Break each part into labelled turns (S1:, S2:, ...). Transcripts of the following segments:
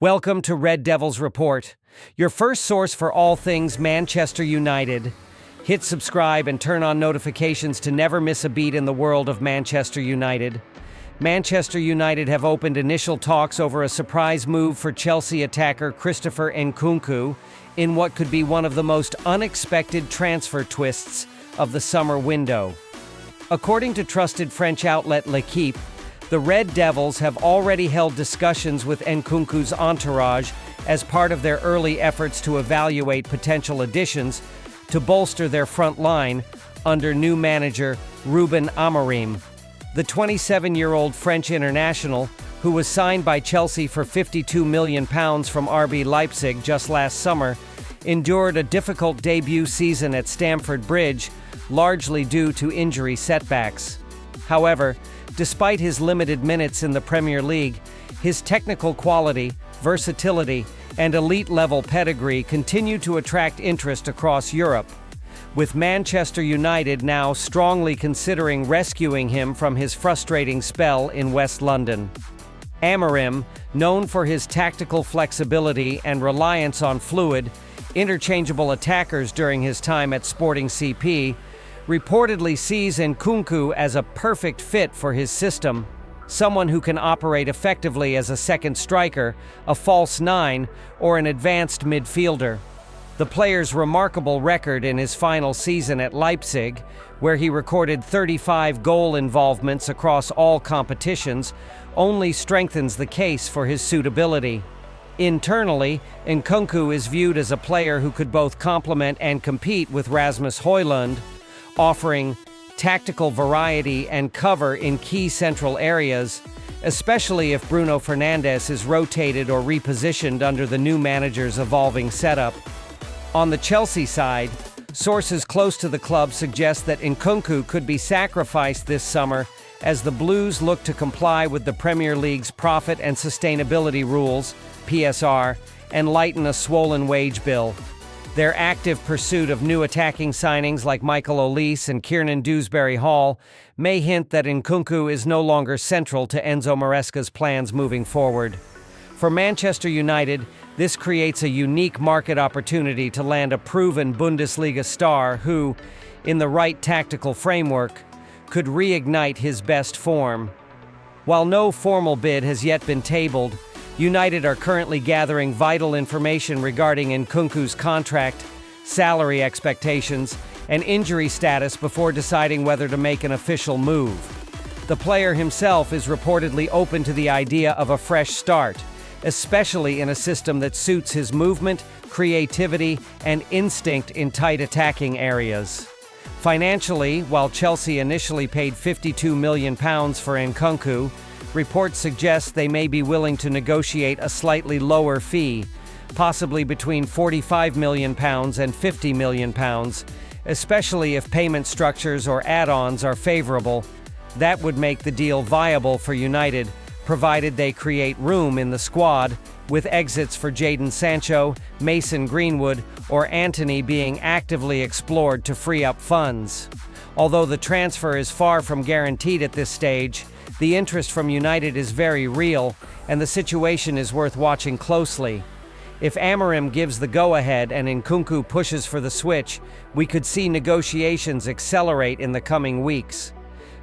S1: Welcome to Red Devils Report, your first source for all things Manchester United. Hit subscribe and turn on notifications to never miss a beat in the world of Manchester United. Manchester United have opened initial talks over a surprise move for Chelsea attacker Christopher Nkunku in what could be one of the most unexpected transfer twists of the summer window. According to trusted French outlet L'Équipe, the Red Devils have already held discussions with Nkunku's entourage as part of their early efforts to evaluate potential additions to bolster their front line under new manager Ruben Amorim. The 27-year-old French international, who was signed by Chelsea for £52 million from RB Leipzig just last summer, endured a difficult debut season at Stamford Bridge, largely due to injury setbacks. However, despite his limited minutes in the Premier League, his technical quality, versatility, and elite-level pedigree continue to attract interest across Europe, with Manchester United now strongly considering rescuing him from his frustrating spell in West London. Amorim, known for his tactical flexibility and reliance on fluid, interchangeable attackers during his time at Sporting CP, reportedly sees Nkunku as a perfect fit for his system, someone who can operate effectively as a second striker, a false nine, or an advanced midfielder. The player's remarkable record in his final season at Leipzig, where he recorded 35 goal involvements across all competitions, only strengthens the case for his suitability. Internally, Nkunku is viewed as a player who could both complement and compete with Rasmus Højlund, offering tactical variety and cover in key central areas, especially if Bruno Fernandes is rotated or repositioned under the new manager's evolving setup. On the Chelsea side, sources close to the club suggest that Nkunku could be sacrificed this summer as the Blues look to comply with the Premier League's Profit and Sustainability Rules, PSR, and lighten a swollen wage bill. Their active pursuit of new attacking signings like Michael Olise and Kiernan Dewsbury-Hall may hint that Nkunku is no longer central to Enzo Maresca's plans moving forward. For Manchester United, this creates a unique market opportunity to land a proven Bundesliga star who, in the right tactical framework, could reignite his best form. While no formal bid has yet been tabled, United are currently gathering vital information regarding Nkunku's contract, salary expectations, and injury status before deciding whether to make an official move. The player himself is reportedly open to the idea of a fresh start, especially in a system that suits his movement, creativity, and instinct in tight attacking areas. Financially, while Chelsea initially paid £52 million for Nkunku, reports suggest they may be willing to negotiate a slightly lower fee, possibly between £45 million and £50 million, especially if payment structures or add-ons are favorable. That would make the deal viable for United, provided they create room in the squad, with exits for Jadon Sancho, Mason Greenwood, or Antony being actively explored to free up funds. Although the transfer is far from guaranteed at this stage, the interest from United is very real, and the situation is worth watching closely. If Amorim gives the go-ahead and Nkunku pushes for the switch, we could see negotiations accelerate in the coming weeks.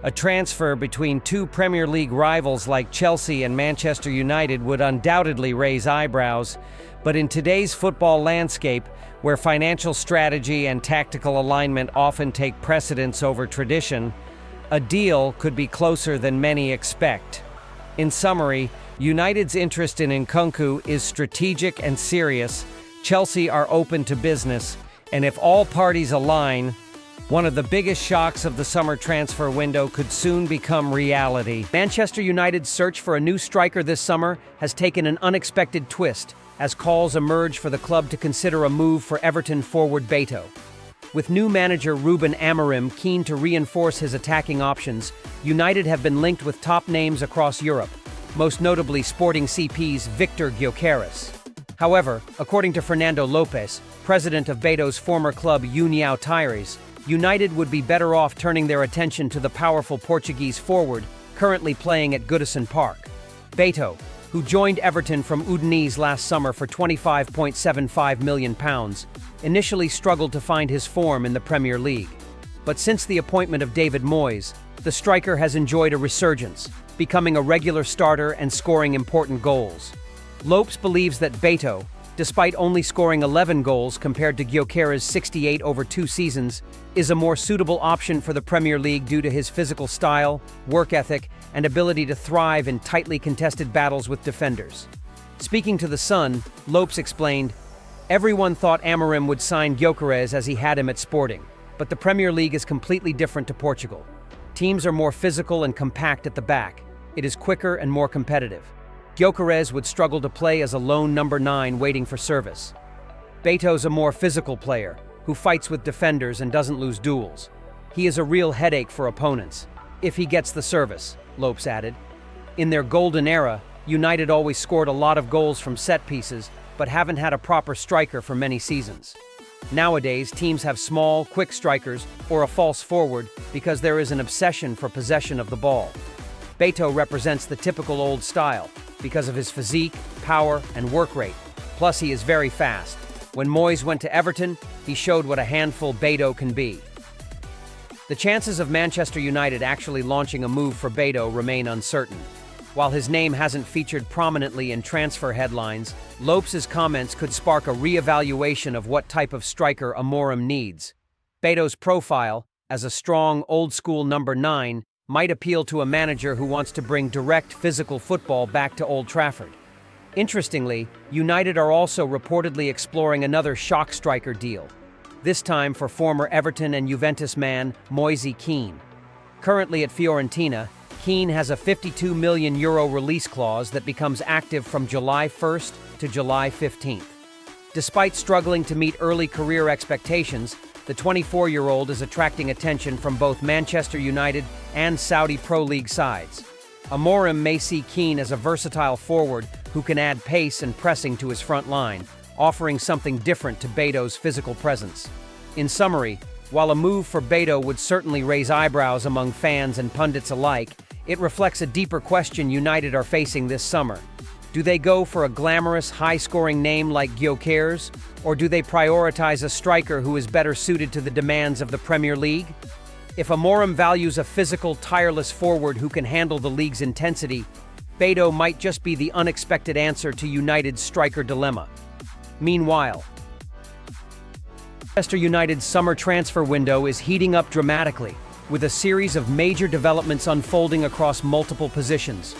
S1: A transfer between two Premier League rivals like Chelsea and Manchester United would undoubtedly raise eyebrows, but in today's football landscape, where financial strategy and tactical alignment often take precedence over tradition, a deal could be closer than many expect. In summary, United's interest in Nkunku is strategic and serious. Chelsea are open to business, and if all parties align, one of the biggest shocks of the summer transfer window could soon become reality.
S2: Manchester United's search for a new striker this summer has taken an unexpected twist, as calls emerge for the club to consider a move for Everton forward Beto. With new manager Ruben Amorim keen to reinforce his attacking options, United have been linked with top names across Europe, most notably Sporting CP's Victor Gyökeres. However, according to Fernando Lopez, president of Beto's former club União Tires, United would be better off turning their attention to the powerful Portuguese forward currently playing at Goodison Park. Beto, who joined Everton from Udinese last summer for £25.75 million, initially struggled to find his form in the Premier League. But since the appointment of David Moyes, the striker has enjoyed a resurgence, becoming a regular starter and scoring important goals. Lopes believes that Beto, despite only scoring 11 goals compared to Gyökeres' 68 over 2 seasons, is a more suitable option for the Premier League due to his physical style, work ethic, and ability to thrive in tightly contested battles with defenders. Speaking to The Sun, Lopes explained, "Everyone thought Amorim would sign Gyökeres as he had him at Sporting, but the Premier League is completely different to Portugal. Teams are more physical and compact at the back. It is quicker and more competitive. Gyökeres would struggle to play as a lone number 9 waiting for service. Beto's a more physical player, who fights with defenders and doesn't lose duels. He is a real headache for opponents, if he gets the service," Lopes added. In their golden era, United always scored a lot of goals from set pieces, but haven't had a proper striker for many seasons. Nowadays, teams have small, quick strikers or a false forward because there is an obsession for possession of the ball. Beto represents the typical old style because of his physique, power, and work rate. Plus, he is very fast. When Moyes went to Everton, he showed what a handful Beto can be. The chances of Manchester United actually launching a move for Beto remain uncertain. While his name hasn't featured prominently in transfer headlines, Lopes' comments could spark a re-evaluation of what type of striker Amorim needs. Beto's profile, as a strong, old-school number 9, might appeal to a manager who wants to bring direct physical football back to Old Trafford. Interestingly, United are also reportedly exploring another shock striker deal, this time for former Everton and Juventus man Moise Kean. Currently at Fiorentina, Kean has a €52 million release clause that becomes active from July 1st to July 15th. Despite struggling to meet early career expectations, the 24-year-old is attracting attention from both Manchester United and Saudi Pro League sides. Amorim may see Kean as a versatile forward who can add pace and pressing to his front line, offering something different to Beto's physical presence. In summary, while a move for Beto would certainly raise eyebrows among fans and pundits alike, it reflects a deeper question United are facing this summer. Do they go for a glamorous, high-scoring name like Gyökeres, or do they prioritize a striker who is better suited to the demands of the Premier League? If Amorim values a physical, tireless forward who can handle the league's intensity, Beto might just be the unexpected answer to United's striker dilemma. Meanwhile, Manchester United's summer transfer window is heating up dramatically, with a series of major developments unfolding across multiple positions.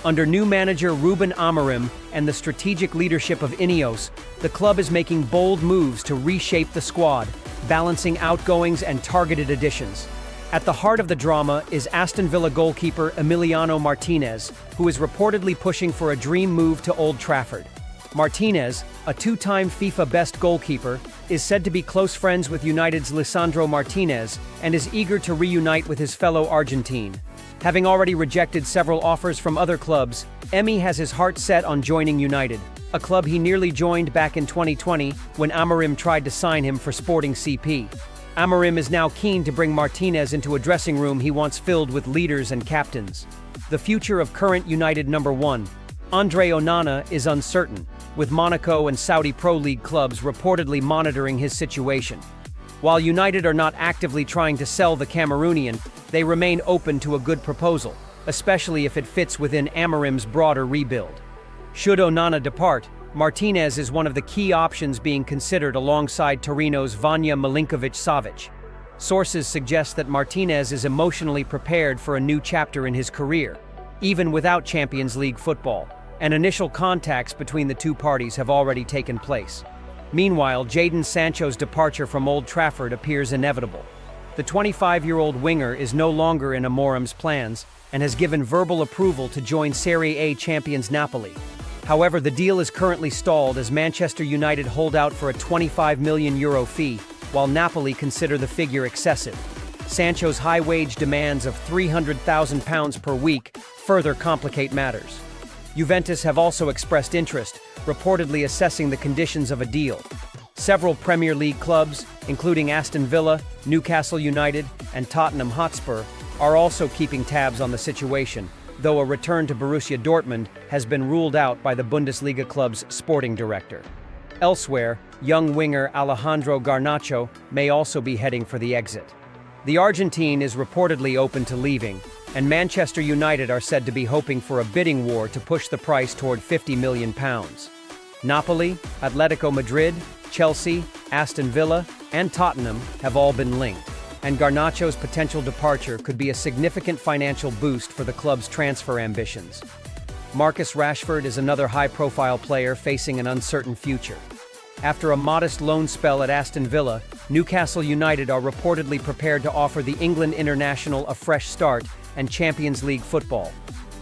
S2: Under new manager Ruben Amorim and the strategic leadership of Ineos, the club is making bold moves to reshape the squad, balancing outgoings and targeted additions. At the heart of the drama is Aston Villa goalkeeper Emiliano Martinez, who is reportedly pushing for a dream move to Old Trafford. Martinez, a 2-time FIFA best goalkeeper, is said to be close friends with United's Lisandro Martinez and is eager to reunite with his fellow Argentine. Having already rejected several offers from other clubs, Emi has his heart set on joining United, a club he nearly joined back in 2020 when Amorim tried to sign him for Sporting CP. Amorim is now keen to bring Martinez into a dressing room he wants filled with leaders and captains. The future of current United number 1, Andre Onana, is uncertain, with Monaco and Saudi Pro League clubs reportedly monitoring his situation. While United are not actively trying to sell the Cameroonian, they remain open to a good proposal, especially if it fits within Amorim's broader rebuild. Should Onana depart, Martinez is one of the key options being considered alongside Torino's Vanja Milinkovic-Savic. Sources suggest that Martinez is emotionally prepared for a new chapter in his career, even without Champions League football, and initial contacts between the two parties have already taken place. Meanwhile, Jadon Sancho's departure from Old Trafford appears inevitable. The 25-year-old winger is no longer in Amorim's plans and has given verbal approval to join Serie A champions Napoli. However, the deal is currently stalled as Manchester United hold out for a €25 million fee, while Napoli consider the figure excessive. Sancho's high wage demands of £300,000 per week further complicate matters. Juventus have also expressed interest, reportedly assessing the conditions of a deal. Several Premier League clubs, including Aston Villa, Newcastle United, and Tottenham Hotspur, are also keeping tabs on the situation, though a return to Borussia Dortmund has been ruled out by the Bundesliga club's sporting director. Elsewhere, young winger Alejandro Garnacho may also be heading for the exit. The Argentine is reportedly open to leaving, and Manchester United are said to be hoping for a bidding war to push the price toward £50 million. Napoli, Atletico Madrid, Chelsea, Aston Villa, and Tottenham have all been linked, and Garnacho's potential departure could be a significant financial boost for the club's transfer ambitions. Marcus Rashford is another high-profile player facing an uncertain future. After a modest loan spell at Aston Villa, Newcastle United are reportedly prepared to offer the England international a fresh start and Champions League football.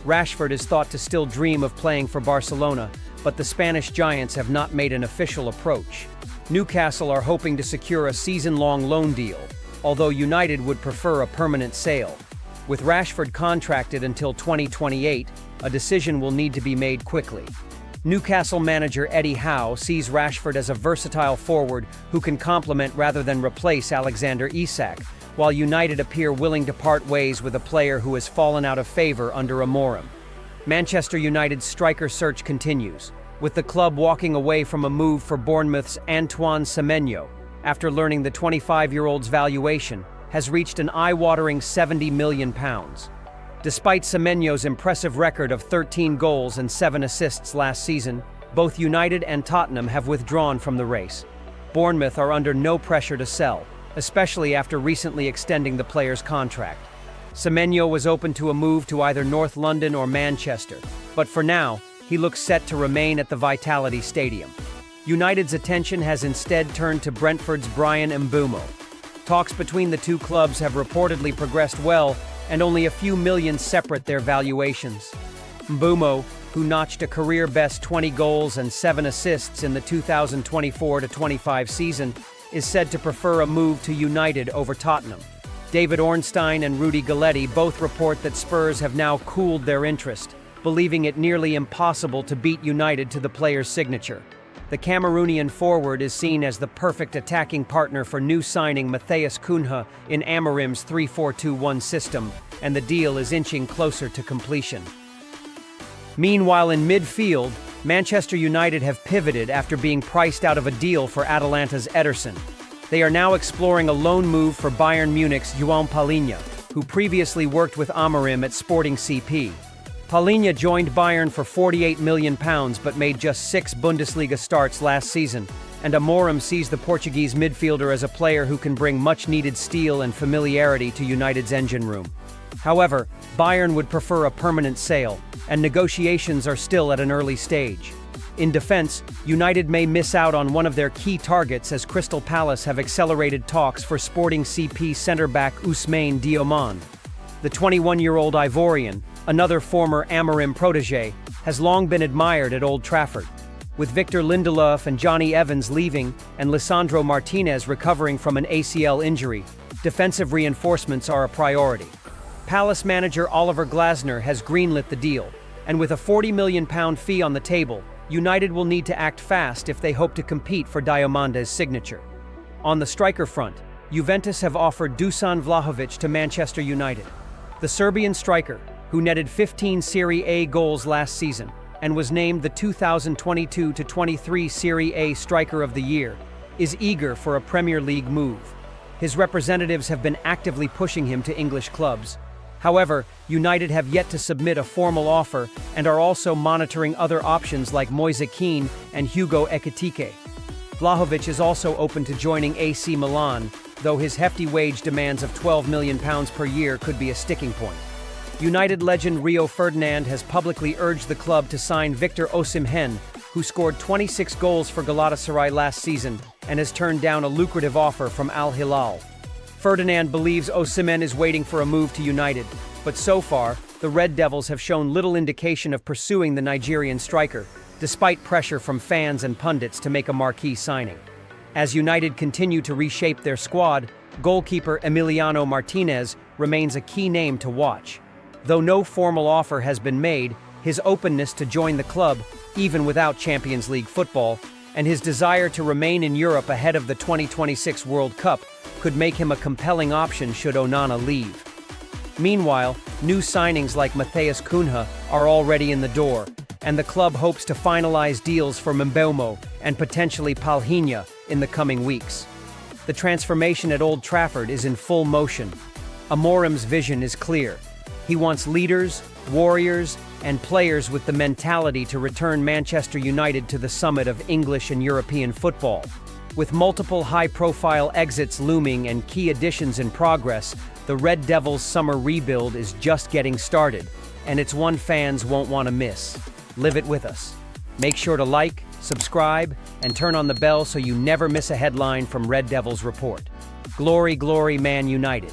S2: Rashford is thought to still dream of playing for Barcelona, but the Spanish Giants have not made an official approach. Newcastle are hoping to secure a season-long loan deal, although United would prefer a permanent sale. With Rashford contracted until 2028, a decision will need to be made quickly. Newcastle manager Eddie Howe sees Rashford as a versatile forward who can complement rather than replace Alexander Isak, while United appear willing to part ways with a player who has fallen out of favor under Amorim. Manchester United's striker search continues, with the club walking away from a move for Bournemouth's Antoine Semenyo, after learning the 25-year-old's valuation has reached an eye-watering £70 million. Despite Semenyo's impressive record of 13 goals and 7 assists last season, both United and Tottenham have withdrawn from the race. Bournemouth are under no pressure to sell, especially after recently extending the player's contract. Semenyo was open to a move to either North London or Manchester, but for now, he looks set to remain at the Vitality Stadium. United's attention has instead turned to Brentford's Bryan Mbeumo. Talks between the two clubs have reportedly progressed well, and only a few million separate their valuations. Mbeumo, who notched a career-best 20 goals and 7 assists in the 2024-25 season, is said to prefer a move to United over Tottenham. David Ornstein and Rudy Galletti both report that Spurs have now cooled their interest, believing it nearly impossible to beat United to the player's signature. The Cameroonian forward is seen as the perfect attacking partner for new signing Matheus Cunha in Amorim's 3-4-2-1 system, and the deal is inching closer to completion. Meanwhile, in midfield, Manchester United have pivoted after being priced out of a deal for Atalanta's Ederson. They are now exploring a loan move for Bayern Munich's João Palhinha, who previously worked with Amorim at Sporting CP. Palhinha joined Bayern for £48 million but made just 6 Bundesliga starts last season, and Amorim sees the Portuguese midfielder as a player who can bring much-needed steel and familiarity to United's engine room. However, Bayern would prefer a permanent sale, and negotiations are still at an early stage. In defense, United may miss out on one of their key targets as Crystal Palace have accelerated talks for Sporting CP centre-back Ousmane Diomande. The 21-year-old Ivorian, another former Amorim protégé, has long been admired at Old Trafford. With Victor Lindelof and Johnny Evans leaving and Lisandro Martinez recovering from an ACL injury, defensive reinforcements are a priority. Palace manager Oliver Glasner has greenlit the deal, and with a £40 million fee on the table, United will need to act fast if they hope to compete for Diomande's signature. On the striker front, Juventus have offered Dusan Vlahovic to Manchester United. The Serbian striker, who netted 15 Serie A goals last season and was named the 2022-23 Serie A Striker of the Year, is eager for a Premier League move. His representatives have been actively pushing him to English clubs. However, United have yet to submit a formal offer and are also monitoring other options like Moise Kean and Hugo Ekitike. Vlahovic is also open to joining AC Milan, though his hefty wage demands of £12 million per year could be a sticking point. United legend Rio Ferdinand has publicly urged the club to sign Victor Osimhen, who scored 26 goals for Galatasaray last season and has turned down a lucrative offer from Al Hilal. Ferdinand believes Osimhen is waiting for a move to United, but so far, the Red Devils have shown little indication of pursuing the Nigerian striker, despite pressure from fans and pundits to make a marquee signing. As United continue to reshape their squad, goalkeeper Emiliano Martinez remains a key name to watch. Though no formal offer has been made, his openness to join the club, even without Champions League football, and his desire to remain in Europe ahead of the 2026 World Cup could make him a compelling option should Onana leave. Meanwhile, new signings like Matheus Cunha are already in the door, and the club hopes to finalize deals for Mbeumo and potentially Palhinha in the coming weeks. The transformation at Old Trafford is in full motion. Amorim's vision is clear. He wants leaders, warriors, and players with the mentality to return Manchester United to the summit of English and European football. With multiple high-profile exits looming and key additions in progress, the Red Devils' summer rebuild is just getting started, and it's one fans won't want to miss. Live it with us. Make sure to like, subscribe, and turn on the bell so you never miss a headline from Red Devils Report. Glory, glory, Man United!